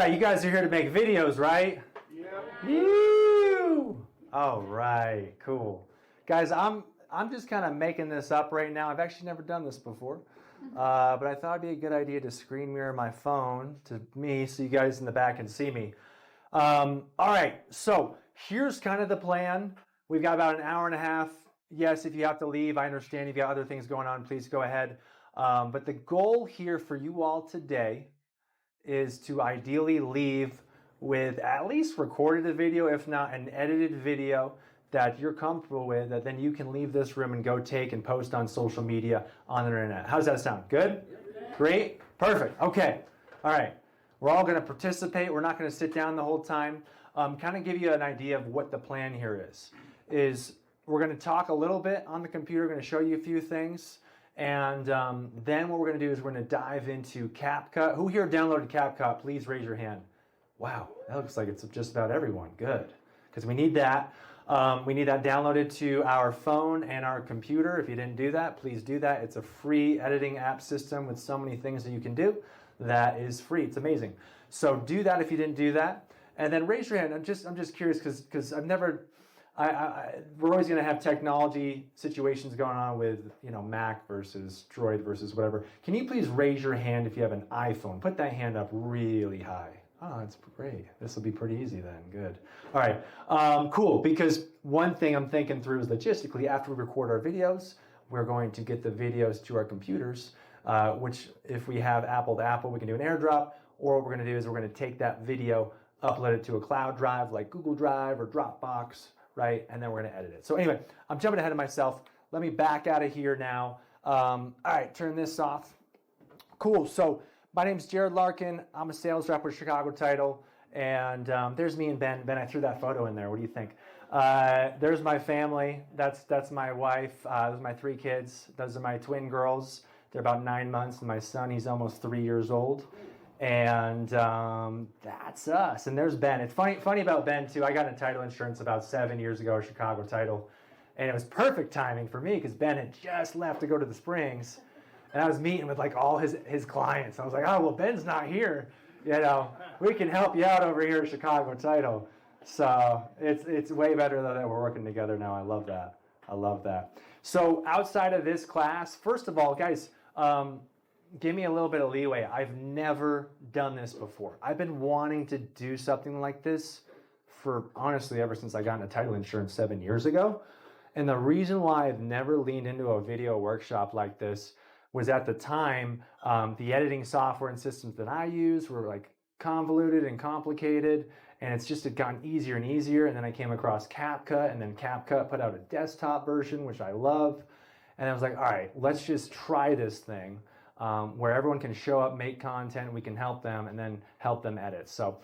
right, you guys are here to make videos, right? Yeah. You. All right, cool. Guys, I'm just kind of making this up right now. I've actually never done this before, but I thought it'd be a good idea to screen mirror my phone to me so you guys in the back can see me. All right, so here's kind of the plan. We've got about an hour and a half. Yes, if you have to leave, I understand. If you got other things going on, please go ahead. But the goal here for you all today is to ideally leave with at least recorded a video, if not an edited video that you're comfortable with, that then you can leave this room and go take and post on social media, on the internet. How does that sound? Good? Great? Perfect. Okay. All right. We're all going to participate. We're not going to sit down the whole time. Kind of give you an idea of what the plan here is we're going to talk a little bit on the computer, going to show you a few things. And then what we're going to do is we're going to dive into CapCut. Who here downloaded CapCut? Please raise your hand. Wow, that looks like it's just about everyone. Good, because we need that. We need that downloaded to our phone and our computer. If you didn't do that, please do that. It's a free editing app system with so many things that you can do that is free. It's amazing. So do that if you didn't do that. And then raise your hand. I'm just curious because I've never... we're always going to have technology situations going on with, Mac versus Droid versus whatever. Can you please raise your hand if you have an iPhone? Put that hand up really high. Oh, that's great. This will be pretty easy then. Good. All right. Cool. Because one thing I'm thinking through is logistically, after we record our videos, we're going to get the videos to our computers, which if we have Apple to Apple, we can do an AirDrop. Or what we're going to do is we're going to take that video, upload it to a cloud drive like Google Drive or Dropbox, right? And then we're going to edit it. So anyway, I'm jumping ahead of myself. Let me back out of here now. All right, turn this off. Cool. So my name's Jerad Larkin. I'm a sales rep with Chicago Title. And there's me and Ben. Ben, I threw that photo in there. What do you think? There's my family. That's my wife. Those are my 3 kids. Those are my twin girls. They're about 9 months. And my son, he's almost 3 years old. And that's us. And there's Ben. It's funny about Ben too. I got into title insurance about 7 years ago at Chicago Title, and it was perfect timing for me because Ben had just left to go to the Springs, and I was meeting with like all his clients. I was like, oh well, Ben's not here. We can help you out over here at Chicago Title. So it's way better though that we're working together now. I love that. So outside of this class, first of all, guys. Give me a little bit of leeway. I've never done this before. I've been wanting to do something like this for, honestly, ever since I got into title insurance 7 years ago. And the reason why I've never leaned into a video workshop like this was at the time, the editing software and systems that I use were like convoluted and complicated. And it's just had gotten easier and easier. And then I came across CapCut, and then CapCut put out a desktop version, which I love. And I was like, all right, let's just try this thing. Where everyone can show up, make content, we can help them, and then help them edit. So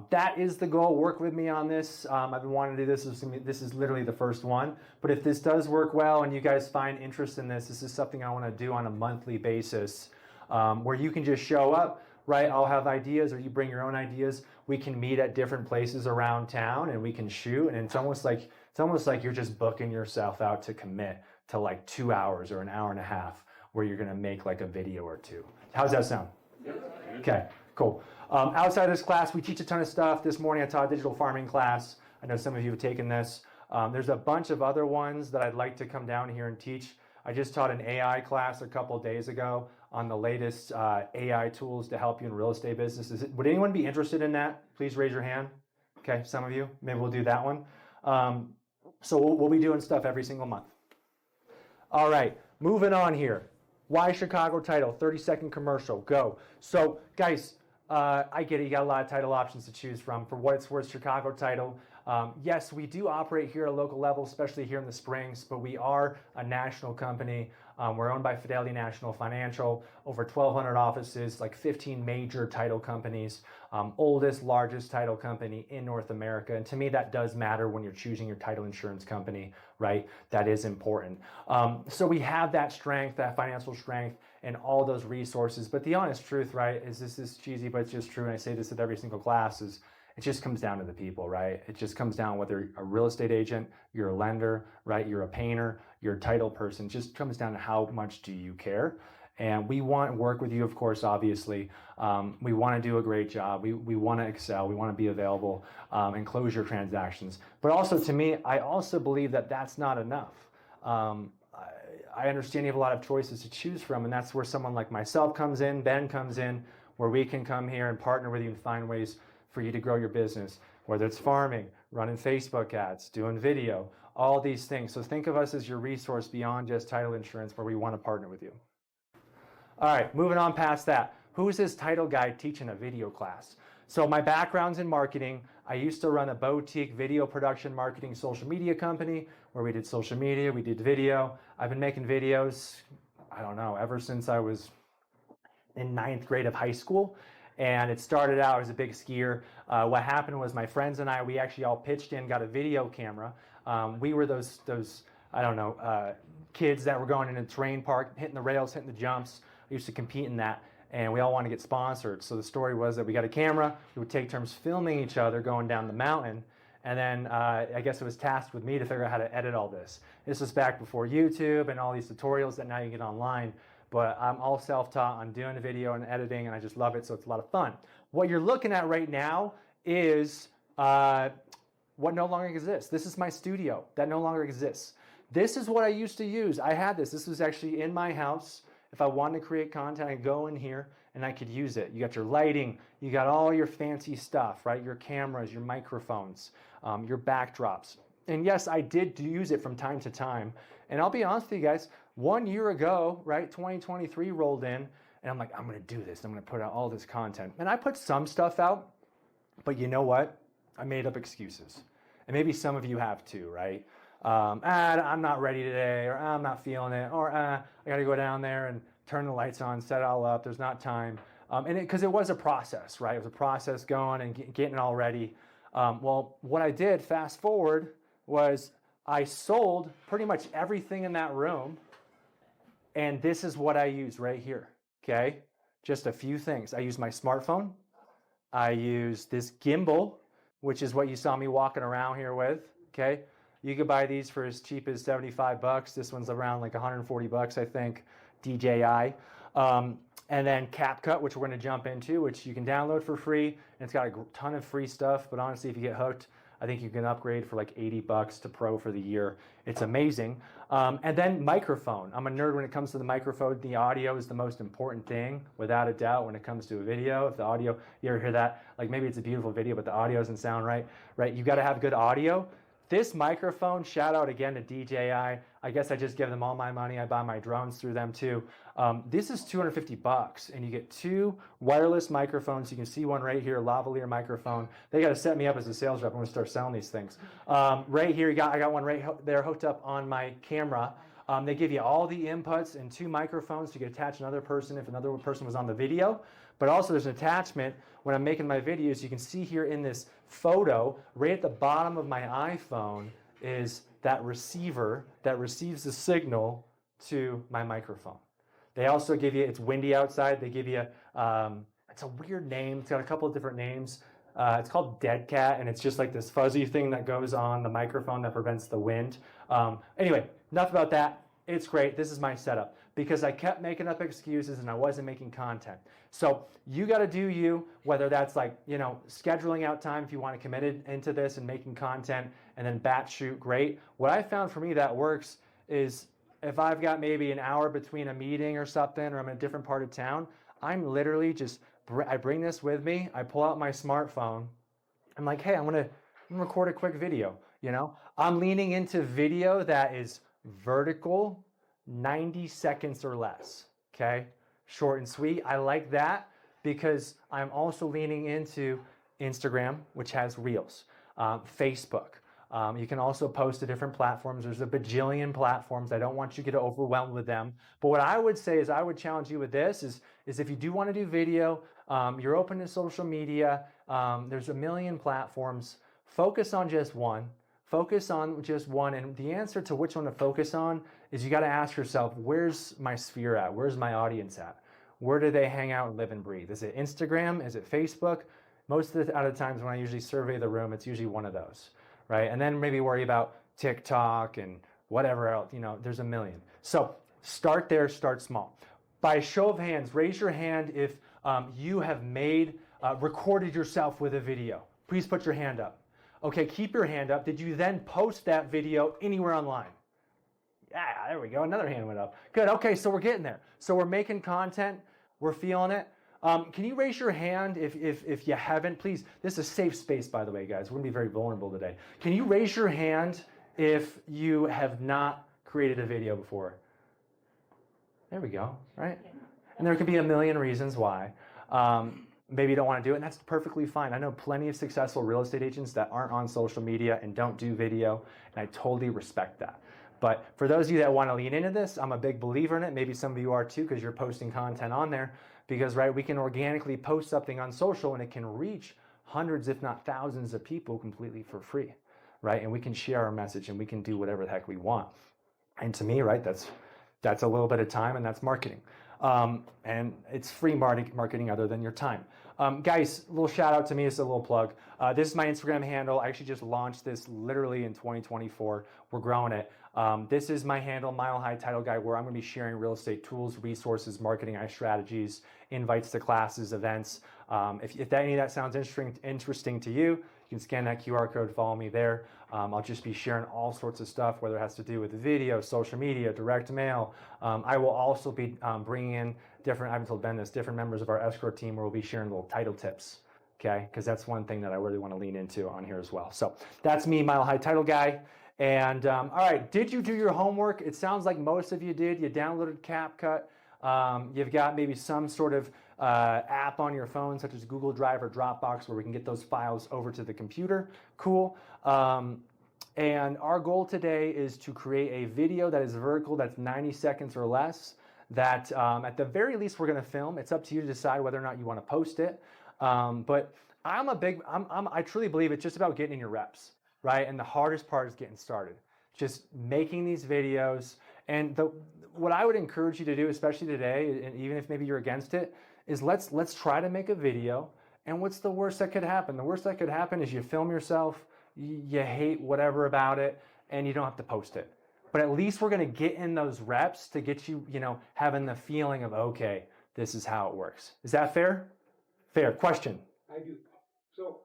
that is the goal. Work with me on this. I've been wanting to do this. This is literally the first one. But if this does work well and you guys find interest in this, this is something I want to do on a monthly basis where you can just show up, right? I'll have ideas or you bring your own ideas. We can meet at different places around town and we can shoot. And it's almost like you're just booking yourself out to commit to like 2 hours or an hour and a half where you're going to make like a video or two. How's that sound? Okay, cool. Outside of this class, we teach a ton of stuff. This morning I taught a digital farming class. I know some of you have taken this. There's a bunch of other ones that I'd like to come down here and teach. I just taught an AI class a couple of days ago on the latest AI tools to help you in real estate business. Would anyone be interested in that? Please raise your hand. Okay, some of you. Maybe we'll do that one. So we'll be doing stuff every single month. All right, moving on here. Why Chicago Title? 30-second commercial. Go. So, guys, I get it. You got a lot of title options to choose from. For what it's worth, Chicago Title. Yes, we do operate here at a local level, especially here in the Springs, but we are a national company. We're owned by Fidelity National Financial, over 1,200 offices, like 15 major title companies, oldest, largest title company in North America. And to me, that does matter when you're choosing your title insurance company, right? That is important. So we have that strength, that financial strength, and all those resources. But the honest truth, right, is this is cheesy, but it's just true. And I say this at every single class is, it just comes down to the people, right? It just comes down whether you're a real estate agent, you're a lender, right? You're a painter, you're a title person. It just comes down to how much do you care. And we want to work with you, of course, obviously. We want to do a great job. We want to excel. We want to be available and close your transactions. But also, to me, I also believe that that's not enough. I understand you have a lot of choices to choose from, and that's where someone like myself comes in, Ben comes in, where we can come here and partner with you and find ways for you to grow your business, whether it's farming, running Facebook ads, doing video, all these things. So think of us as your resource beyond just title insurance, where we want to partner with you. All right, moving on past that. Who's this title guy teaching a video class? So my background's in marketing. I used to run a boutique video production marketing social media company where we did social media, we did video. I've been making videos, I don't know, ever since I was in 9th grade of high school. And it started out as a big skier. What happened was my friends and I, we actually all pitched in, got a video camera. We were those I don't know, kids that were going in a terrain park, hitting the rails, hitting the jumps. I used to compete in that, and we all wanted to get sponsored. So the story was that we got a camera, we would take turns filming each other going down the mountain, and then I guess it was tasked with me to figure out how to edit all this. This was back before YouTube and all these tutorials that now you get online. But I'm all self-taught on doing the video and editing, and I just love it, so it's a lot of fun. What you're looking at right now is what no longer exists. This is my studio. That no longer exists. This is what I used to use. I had this. This was actually in my house. If I wanted to create content, I could go in here and I could use it. You got your lighting. You got all your fancy stuff, right? Your cameras, your microphones, your backdrops. And yes, I did use it from time to time. And I'll be honest with you guys, 1 year ago, right, 2023 rolled in, and I'm like, I'm going to do this. I'm going to put out all this content. And I put some stuff out, but you know what? I made up excuses. And maybe some of you have too, right? I'm not ready today, or I'm not feeling it, or I got to go down there and turn the lights on, set it all up. There's not time. And because it was a process, right? It was a process going and getting it all ready. Well, what I did, fast forward, was I sold pretty much everything in that room, and this is what I use right here, okay? Just a few things. I use my smartphone. I use this gimbal, which is what you saw me walking around here with, okay? You could buy these for as cheap as 75 bucks. This one's around like 140 bucks, I think, DJI. And then CapCut, which we're going to jump into, which you can download for free. And it's got a ton of free stuff, but honestly, if you get hooked, I think you can upgrade for like 80 bucks to Pro for the year. It's amazing. And then microphone. I'm a nerd when it comes to the microphone. The audio is the most important thing, without a doubt, when it comes to a video. If the audio, you ever hear that? Like maybe it's a beautiful video, but the audio doesn't sound right, right? You got to have good audio. This microphone, shout out again to DJI. I guess I just give them all my money. I buy my drones through them too. This is 250 bucks, and you get 2 wireless microphones. You can see one right here, lavalier microphone. They got to set me up as a sales rep. I'm going to start selling these things. Right here, I got one right there hooked up on my camera. They give you all the inputs and 2 microphones. You can attach another person if another person was on the video. But also there's an attachment when I'm making my videos. You can see here in this photo, right at the bottom of my iPhone, is that receiver that receives the signal to my microphone. They also give you, it's windy outside, they give you, it's a weird name. It's got a couple of different names. It's called Dead Cat, and it's just like this fuzzy thing that goes on the microphone that prevents the wind. Anyway, enough about that. It's great. This is my setup because I kept making up excuses and I wasn't making content. So you got to do you, whether that's like, you know, scheduling out time if you want to commit it into this and making content and then batch shoot, great. What I found for me that works is if I've got maybe an hour between a meeting or something, or I'm in a different part of town, I'm literally just, I bring this with me. I pull out my smartphone. I'm like, hey, I'm gonna record a quick video. You know, I'm leaning into video that is vertical, 90 seconds or less. Okay, short and sweet. I like that because I'm also leaning into Instagram, which has Reels, Facebook. You can also post to different platforms. There's a bajillion platforms. I don't want you to get overwhelmed with them. But what I would say is I would challenge you with this is if you do want to do video, you're open to social media, there's a million platforms. Focus on just one. Focus on just one. And the answer to which one to focus on is you got to ask yourself, where's my sphere at? Where's my audience at? Where do they hang out and live and breathe? Is it Instagram? Is it Facebook? Most of the other times when I usually survey the room, it's usually one of those. Right? And then maybe worry about TikTok and whatever else, you know, there's a million. So start there, start small. by show of hands, raise your hand if you have recorded yourself with a video. Please put your hand up. Okay, keep your hand up. Did you then post that video anywhere online? Yeah, there we go. Another hand went up. Good. Okay, so we're getting there. So we're making content. We're feeling it. Can you raise your hand if you haven't? Please, this is a safe space, by the way, guys. We're going to be very vulnerable today. Can you raise your hand if you have not created a video before? There we go, right? And there could be a million reasons why. Maybe you don't want to do it, and that's perfectly fine. I know plenty of successful real estate agents that aren't on social media and don't do video, and I totally respect that. But for those of you that want to lean into this, I'm a big believer in it. Maybe some of you are too, because you're posting content on there. Because, right, we can organically post something on social, and it can reach hundreds, if not thousands of people completely for free, right? And we can share our message, and we can do whatever the heck we want. And to me, right, that's a little bit of time, and that's marketing. And it's free marketing other than your time. Guys, a little shout out to me. It's a little plug. This is my Instagram handle. I actually just launched this literally in 2024. We're growing it. This is my handle, Mile High Title Guy, where I'm going to be sharing real estate tools, resources, marketing strategies, invites to classes, events. If any of that sounds interesting to you, you can scan that QR code, follow me there. I'll just be sharing all sorts of stuff, whether it has to do with video, social media, direct mail. I will also be bringing in I haven't told Ben this, different members of our escrow team where we'll be sharing little title tips, okay? Because that's one thing that I really want to lean into on here as well. So that's me, Mile High Title Guy. And all right, did you do your homework? It sounds like most of you did. You downloaded CapCut. You've got maybe some sort of app on your phone, such as Google Drive or Dropbox, where we can get those files over to the computer. Cool. And our goal today is to create a video that is vertical, that's 90 seconds or less, that at the very least we're going to film. It's up to you to decide whether or not you want to post it. But I truly believe it's just about getting in your reps, right? And the hardest part is getting started. Just making these videos. And what I would encourage you to do, especially today, and even if maybe you're against it, is let's try to make a video. And what's the worst that could happen? The worst that could happen is you film yourself, you hate whatever about it, and you don't have to post it. But at least we're going to get in those reps to get you, having the feeling of, okay, this is how it works. Is that fair? Fair. Question? I do. So,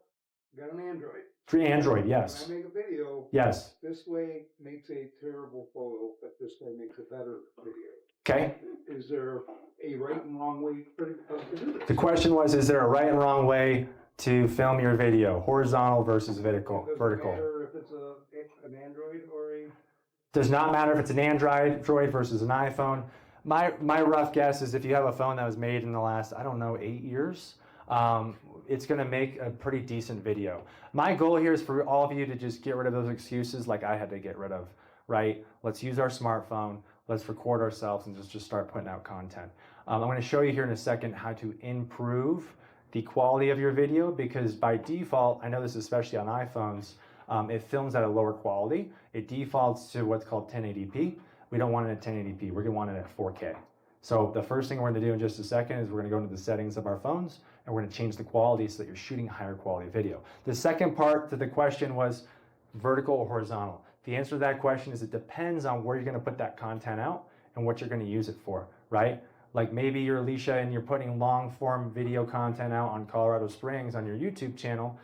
got an Android. For Android, yes. When I make a video, yes. This way makes a terrible photo, but this way makes a better video. Okay. Is there a right and wrong way to do this? The question was, is there a right and wrong way to film your video, horizontal versus vertical? Does it matter if it's an Android or a... Does not matter if it's an Android versus an iPhone. My rough guess is if you have a phone that was made in the last, 8 years, it's going to make a pretty decent video. My goal here is for all of you to just get rid of those excuses like I had to get rid of, right? Let's use our smartphone. Let's record ourselves and just start putting out content. I'm going to show you here in a second how to improve the quality of your video, because by default, I know this especially on iPhones, it films at a lower quality. It defaults to what's called 1080p. We don't want it at 1080p. We're going to want it at 4K. So the first thing we're going to do in just a second is we're going to go into the settings of our phones, and we're going to change the quality so that you're shooting a higher quality video. The second part to the question was vertical or horizontal. The answer to that question is it depends on where you're going to put that content out and what you're going to use it for, right? Like maybe you're Alicia and you're putting long form video content out on Colorado Springs on your YouTube channel.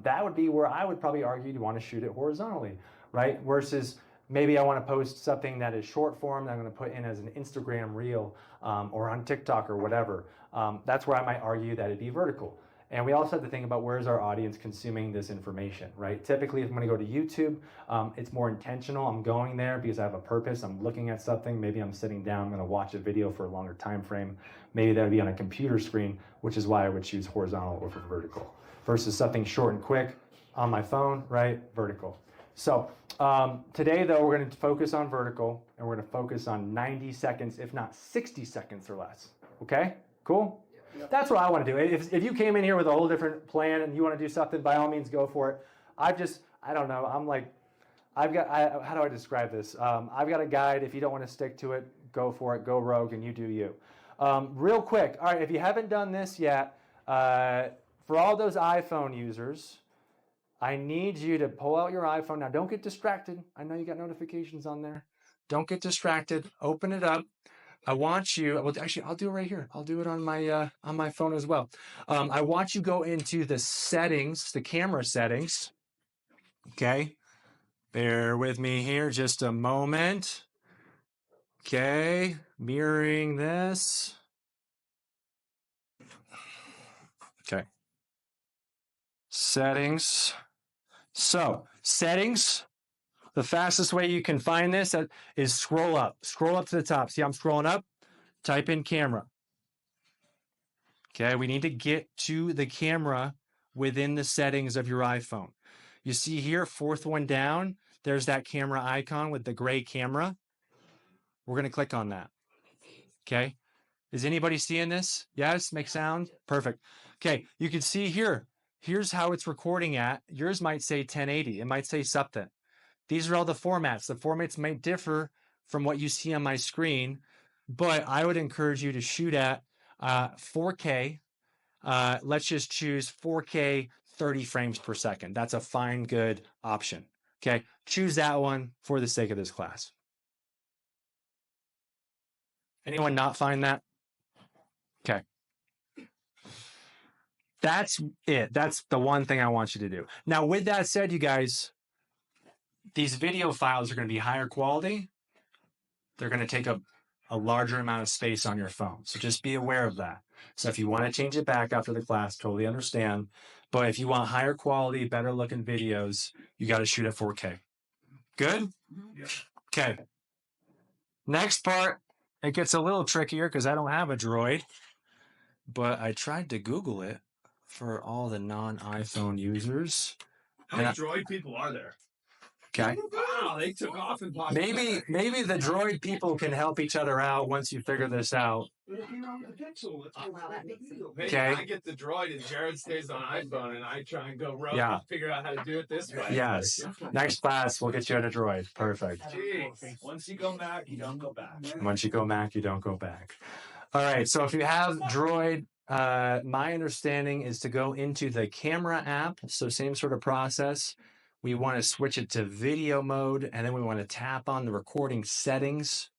That would be where I would probably argue you want to shoot it horizontally, right? Versus maybe I want to post something that is short form that I'm going to put in as an Instagram reel or on TikTok or whatever. That's where I might argue that it'd be vertical. And we also have to think about where's our audience consuming this information, right? Typically, if I'm going to go to YouTube, it's more intentional. I'm going there because I have a purpose. I'm looking at something. Maybe I'm sitting down. I'm going to watch a video for a longer time frame. Maybe that would be on a computer screen, which is why I would choose horizontal over vertical. Versus something short and quick on my phone, right? Vertical. So today, though, we're going to focus on vertical, and we're going to focus on 90 seconds, if not 60 seconds or less. Okay? Cool? Yep. That's what I want to do. If you came in here with a whole different plan and you want to do something, by all means, go for it. I don't know. I'm like, how do I describe this? I've got a guide. If you don't want to stick to it, go for it. Go rogue, and you do you. Real quick. All right, if you haven't done this yet, for all those iPhone users, I need you to pull out your iPhone. Now, don't get distracted. I know you got notifications on there. Don't get distracted. Open it up. I want you, well, actually, I'll do it right here. I'll do it on my phone as well. I want you to go into the settings, the camera settings. Okay. Bear with me here just a moment. Okay. Mirroring this. Okay. Settings. So, settings. The fastest way you can find this is scroll up. Scroll up to the top. See, I'm scrolling up. Type in camera. Okay, we need to get to the camera within the settings of your iPhone. You see here, fourth one down, there's that camera icon with the gray camera. We're going to click on that. Okay. Is anybody seeing this? Yes, make sound. Perfect. Okay, you can see here. Here's how it's recording at. Yours might say 1080. It might say something. These are all the formats. The formats might differ from what you see on my screen, but I would encourage you to shoot at 4K. Let's just choose 4K 30 frames per second. That's a fine, good option. Okay, choose that one for the sake of this class. Anyone not find that? Okay. That's it. That's the one thing I want you to do. Now, with that said, you guys, these video files are going to be higher quality. They're going to take up a larger amount of space on your phone. So just be aware of that. So if you want to change it back after the class, totally understand. But if you want higher quality, better looking videos, you got to shoot at 4K. Good? Okay. Next part, it gets a little trickier because I don't have a Droid, but I tried to Google it for all the non-iPhone users. How many Droid people are there? Okay. Wow, they took off and popped. Maybe the Droid people can help each other out once you figure this out. Maybe I get the Droid and Jerad stays on iPhone and I try and go rogue and figure out how to do it this way. Yes. Next class, we'll get you on a Droid. Perfect. Jeez. Once you go Mac, you don't go back. Once you go Mac, you don't go back. All right. So if you have Droid, my understanding is to go into the camera app. So same sort of process. We want to switch it to video mode, and then we want to tap on the recording settings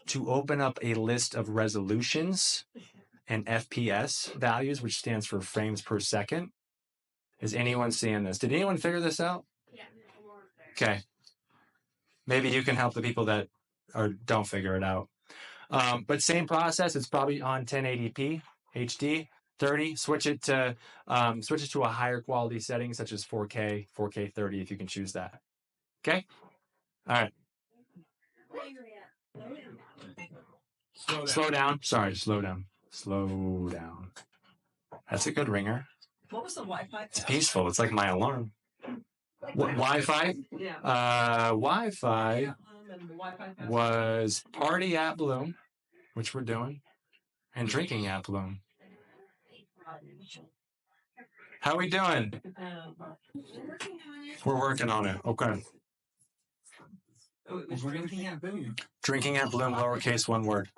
to open up a list of resolutions and FPS values, which stands for frames per second. Is anyone seeing this? Did anyone figure this out? Yeah. Okay. Maybe you can help the people that don't figure it out. But same process. It's probably on 1080p HD. 30, switch it to a higher quality setting such as 4K 30 if you can choose that. Okay? All right. Slow down. Sorry, slow down. Slow down. That's a good ringer. What was the Wi-Fi? It's peaceful. It's like my alarm. What, Wi-Fi? Yeah. Wi-Fi was party at Bloom, which we're doing, and drinking at Bloom. How we doing? We're working on it. Okay. Drinking at Bloom, lowercase, one word.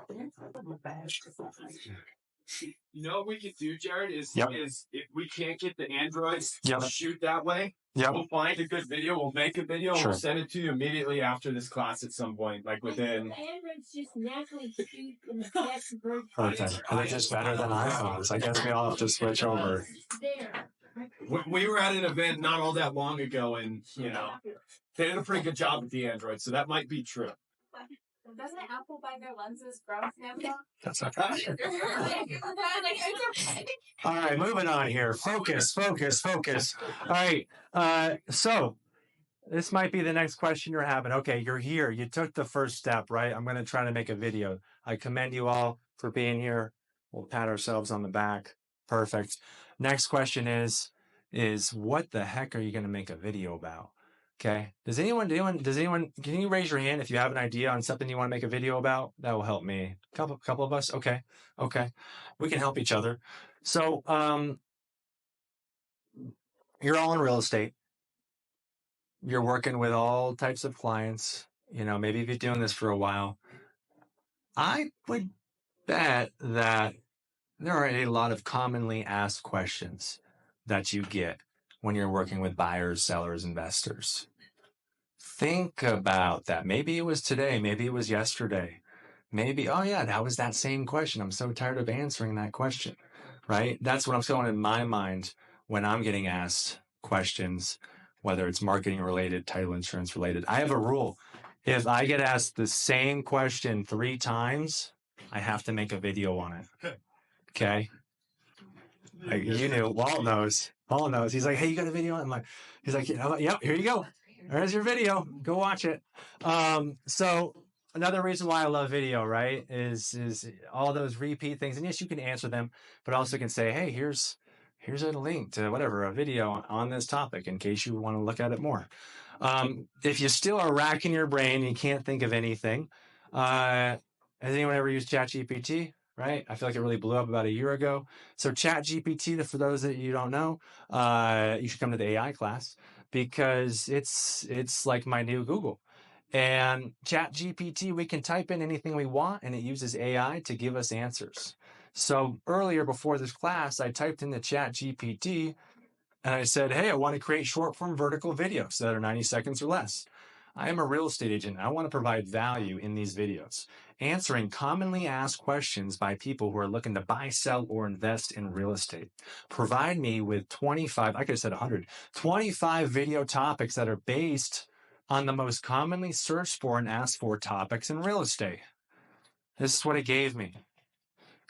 You know what we could do, Jerad, is if we can't get the Androids to shoot that way, we'll find a good video, we'll make a video, and we'll send it to you immediately after this class at some point, like within... The Androids just naturally shoot in the text version. Perfect. They're just better than iPhones. I guess we all have to switch over. We were at an event not all that long ago, and, you know, they did a pretty good job with the Android, so that might be true. Doesn't Apple buy their lenses from Samsung? That's okay. All right, moving on here. Focus. All right. So this might be the next question you're having. Okay, you're here. You took the first step, right? I'm going to try to make a video. I commend you all for being here. We'll pat ourselves on the back. Perfect. Next question is what the heck are you going to make a video about? Okay. Can you raise your hand if you have an idea on something you want to make a video about? That will help me. Couple of us. Okay. We can help each other. So, you're all in real estate. You're working with all types of clients. You know, maybe if you're doing this for a while, I would bet that there are a lot of commonly asked questions that you get when you're working with buyers, sellers, investors. Think about that. Maybe it was today. Maybe it was yesterday. maybe, oh yeah, that was that same question. I'm so tired of answering that question, right? That's what I'm feeling in my mind when I'm getting asked questions, whether it's marketing related, title insurance related. I have a rule. If I get asked the same question 3 times, I have to make a video on it. Okay. Like, you knew, Walt knows. Paul knows. He's like, hey, you got a video? I'm like, he's like, yep, here you go. There's your video. Go watch it. So another reason why I love video, right, is all those repeat things. And yes, you can answer them, but also can say, hey, here's a link to whatever, a video on this topic in case you want to look at it more. If you still are racking your brain and you can't think of anything, has anyone ever used ChatGPT? Right? I feel like it really blew up about a year ago. So ChatGPT, for those that you don't know, you should come to the AI class because it's like my new Google. And ChatGPT, we can type in anything we want and it uses AI to give us answers. So earlier before this class, I typed into ChatGPT and I said, hey, I want to create short form vertical videos that are 90 seconds or less. I am a real estate agent. I want to provide value in these videos, answering commonly asked questions by people who are looking to buy, sell, or invest in real estate. Provide me with 25, I could have said 100, 25 video topics that are based on the most commonly searched for and asked for topics in real estate. This is what it gave me.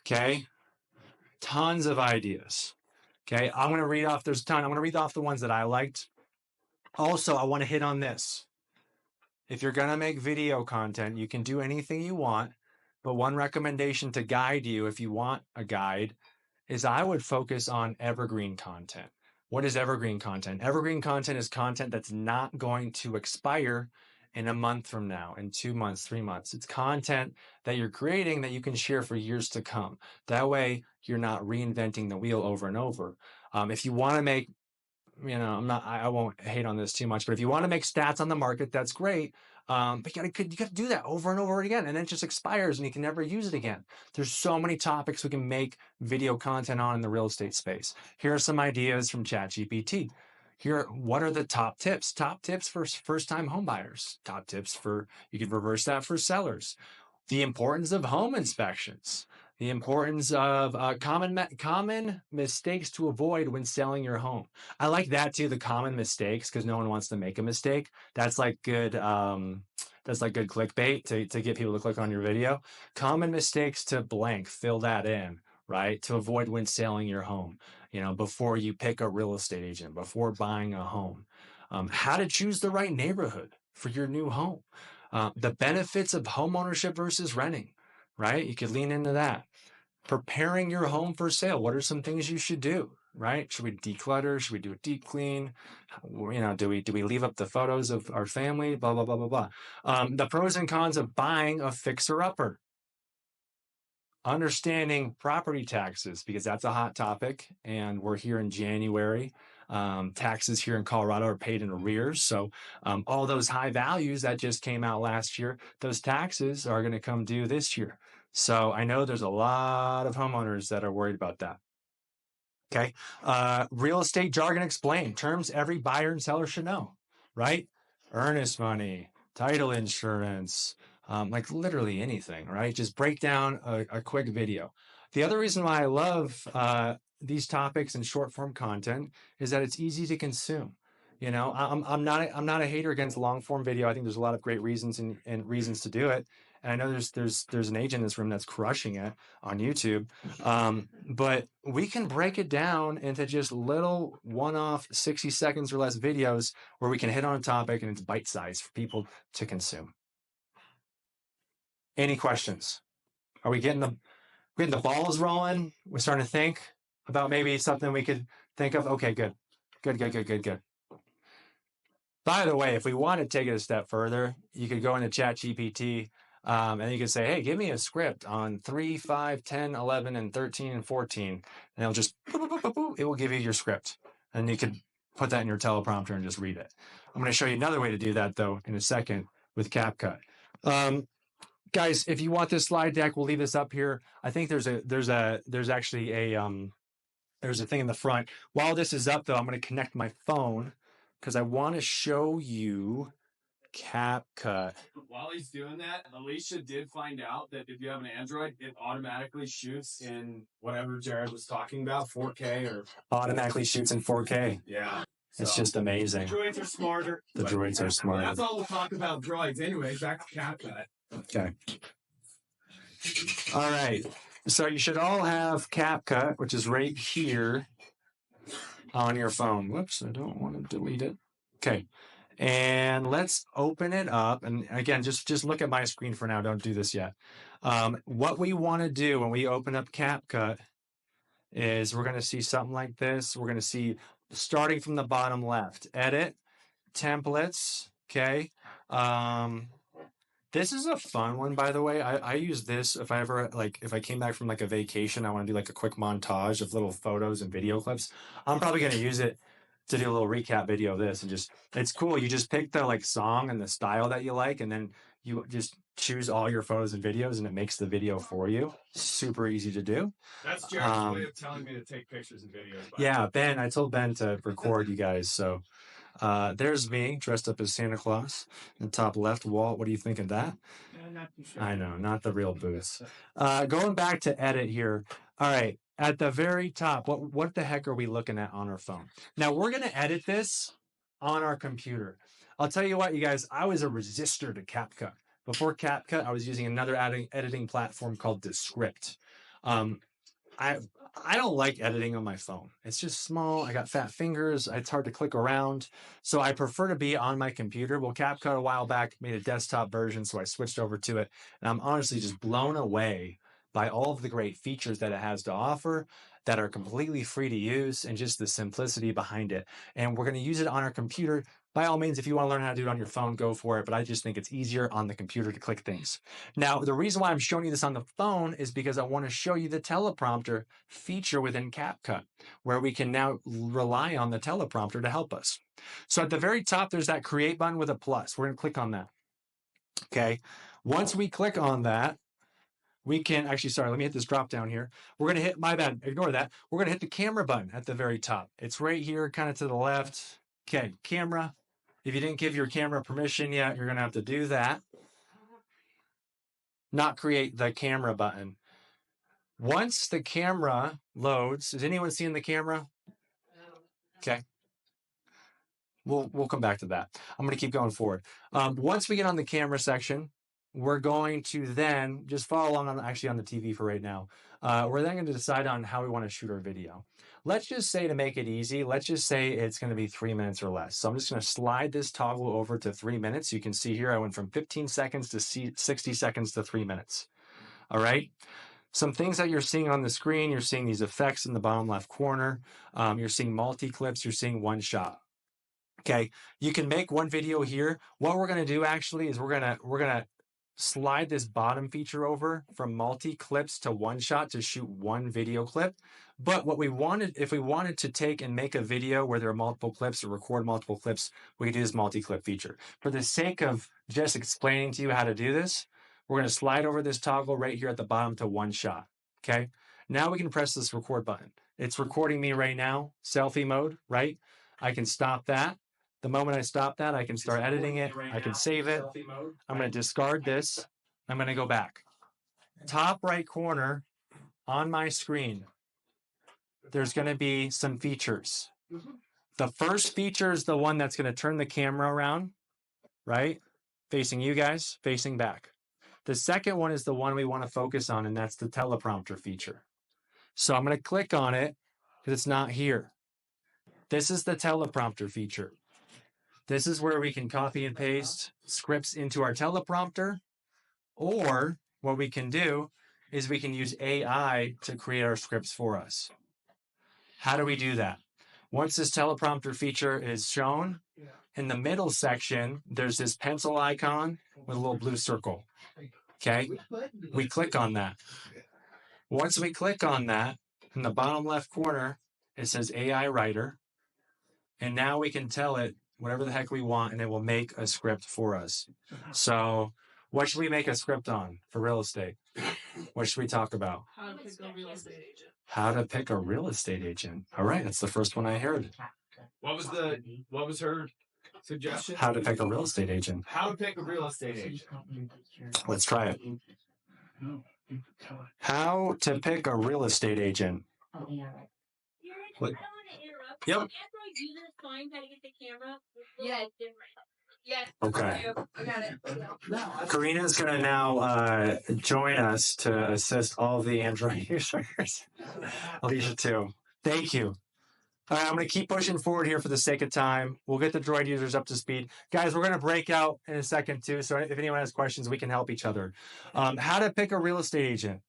Okay. Tons of ideas. Okay. I'm going to read off, there's a ton. I'm going to read off the ones that I liked. Also, I want to hit on this. If you're going to make video content, you can do anything you want, but one recommendation to guide you, if you want a guide, is I would focus on evergreen content. What is evergreen content? Evergreen content is content that's not going to expire in a month from now, in 2 months, 3 months. It's content that you're creating that you can share for years to come. That way, you're not reinventing the wheel over and over. If you want to make, I won't hate on this too much, but if you want to make stats on the market, that's great. But you got to do that over and over again, and then it just expires and you can never use it again. There's so many topics we can make video content on in the real estate space. Here are some ideas from ChatGPT. What are the top tips? Top tips for first-time home buyers. Top tips you could reverse that for sellers. The importance of home inspections. The importance of common mistakes to avoid when selling your home. I like that too, the common mistakes, because no one wants to make a mistake. That's like good clickbait to get people to click on your video. Common mistakes to blank, fill that in, right? To avoid when selling your home, before you pick a real estate agent, before buying a home. How to choose the right neighborhood for your new home. The benefits of home ownership versus renting, right? You could lean into that. Preparing your home for sale. What are some things you should do, right? Should we declutter? Should we do a deep clean? Do we leave up the photos of our family? Blah, blah, blah, blah, blah. The pros and cons of buying a fixer-upper. Understanding property taxes, because that's a hot topic, and we're here in January. Taxes here in Colorado are paid in arrears. So all those high values that just came out last year, those taxes are going to come due this year. So I know there's a lot of homeowners that are worried about that. Okay. Real estate jargon explained. Terms every buyer and seller should know, right? Earnest money, title insurance, like literally anything, right? Just break down a quick video. The other reason why I love these topics and short form content is that it's easy to consume. I'm not a hater against long form video. I think there's a lot of great reasons and reasons to do it. And I know there's an agent in this room that's crushing it on YouTube. But we can break it down into just little one-off 60 seconds or less videos where we can hit on a topic and it's bite-sized for people to consume. Any questions? Are we getting the balls rolling? We're starting to think about maybe something we could think of. Okay, good. Good. By the way, if we want to take it a step further, you could go into ChatGPT and you could say, hey, give me a script on 3, 5, 10, 11, and 13, and 14. And it'll just, it will give you your script. And you could put that in your teleprompter and just read it. I'm going to show you another way to do that, though, in a second with CapCut. Guys, if you want this slide deck, we'll leave this up here. I think there's actually a thing in the front. While this is up, though, I'm going to connect my phone because I want to show you CapCut. While he's doing that, Alicia did find out that if you have an Android, it automatically shoots in whatever Jerad was talking about, 4K or... Automatically shoots in 4K. Yeah. It's just amazing. The droids are smarter. The droids are smarter. That's all we'll talk about droids. Anyway, back to CapCut. Okay. All right. So you should all have CapCut, which is right here on your phone. Whoops, I don't want to delete it. Okay. And let's open it up. And again, just look at my screen for now. Don't do this yet. What we want to do when we open up CapCut is we're going to see something like this. We're going to see, starting from the bottom left, edit, templates. Okay. This is a fun one, by the way. I use this if I ever, if I came back from a vacation, I want to do a quick montage of little photos and video clips. I'm probably going to use it to do a little recap video of this, and it's cool. You just pick the song and the style that you like, and then you just choose all your photos and videos, and it makes the video for you. Super easy to do. That's Jared's way of telling me to take pictures and videos. Yeah, Ben, I told Ben to record you guys, so... there's me dressed up as Santa Claus in the top left. Walt, what do you think of that? Not too sure. I know, not the real boots. Going back to edit here. All right, at the very top, what the heck are we looking at on our phone? Now, we're going to edit this on our computer. I'll tell you what, you guys, I was a resistor to CapCut. Before CapCut, I was using another editing platform called Descript. I don't like editing on my phone. It's just small. I got fat fingers. It's hard to click around. So I prefer to be on my computer. Well, CapCut a while back made a desktop version, so I switched over to it. And I'm honestly just blown away by all of the great features that it has to offer that are completely free to use and just the simplicity behind it. And we're going to use it on our computer. By all means, if you want to learn how to do it on your phone, go for it. But I just think it's easier on the computer to click things. Now, the reason why I'm showing you this on the phone is because I want to show you the teleprompter feature within CapCut, where we can now rely on the teleprompter to help us. So at the very top, there's that create button with a plus. We're going to click on that. Okay. Once we click on that, we can actually, sorry, let me hit this drop down here. We're going to hit, my bad, ignore that. We're going to hit the camera button at the very top. It's right here, kind of to the left. Okay, camera. If you didn't give your camera permission yet, you're going to have to do that. Not create the camera button. Once the camera loads, is anyone seeing the camera? Okay. We'll come back to that. I'm going to keep going forward. Once we get on the camera section, we're going to then just follow along on the TV for right now. We're then going to decide on how we want to shoot our video. Let's just say, to make it easy, let's just say it's going to be 3 minutes or less. So I'm just going to slide this toggle over to 3 minutes. You can see here I went from 15 seconds to 60 seconds to 3 minutes. All right. Some things that you're seeing on the screen, you're seeing these effects in the bottom left corner. You're seeing multi-clips, you're seeing one shot. Okay. You can make one video here. What we're going to do actually is we're going to slide this bottom feature over from multi-clips to one shot to shoot one video clip. But what we wanted, if we wanted to take and make a video where there are multiple clips or record multiple clips, we could do this multi-clip feature. For the sake of just explaining to you how to do this, we're going to slide over this toggle right here at the bottom to one shot. Okay. Now we can press this record button. It's recording me right now, selfie mode, right? I can stop that. The moment I stop that, I can start editing it. I can save it. I'm going to discard this. I'm going to go back. Top right corner on my screen, there's going to be some features. The first feature is the one that's going to turn the camera around, right? Facing you guys, facing back. The second one is the one we want to focus on, and that's the teleprompter feature. So I'm going to click on it because it's not here. This is the teleprompter feature. This is where we can copy and paste scripts into our teleprompter, or what we can do is we can use AI to create our scripts for us. How do we do that? Once this teleprompter feature is shown, in the middle section, there's this pencil icon with a little blue circle. Okay? We click on that. Once we click on that, in the bottom left corner, it says AI Writer. And now we can tell it whatever the heck we want, and it will make a script for us. So what should we make a script on for real estate? What should we talk about? How to pick a real estate agent. How to pick a real estate agent. All right, that's the first one I heard. What was her Suggestion? How to pick a real estate agent. How to pick a real estate agent. Let's try it. How to pick a real estate agent. What? I don't want to interrupt. Yep. Android uses find how to get the camera. Yeah, it's different. Yes. Okay. I got it. Karina's going to now join us to assist all the Android users. Alicia, too. Thank you. All right, I'm going to keep pushing forward here for the sake of time. We'll get the Droid users up to speed. Guys, we're going to break out in a second, too. So if anyone has questions, we can help each other. How to pick a real estate agent.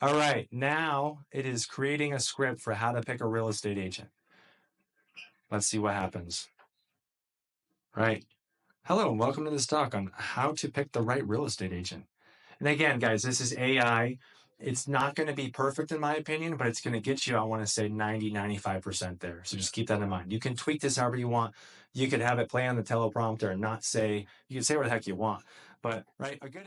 All right, now it is creating a script for how to pick a real estate agent. Let's see what happens. All right. Hello, and welcome to this talk on how to pick the right real estate agent. And again, guys, this is AI. It's not going to be perfect in my opinion, but it's going to get you, I want to say 90, 95% there. So just keep that in mind. You can tweak this however you want. You could have it play on the teleprompter and not say, you can say what the heck you want. But, right, a good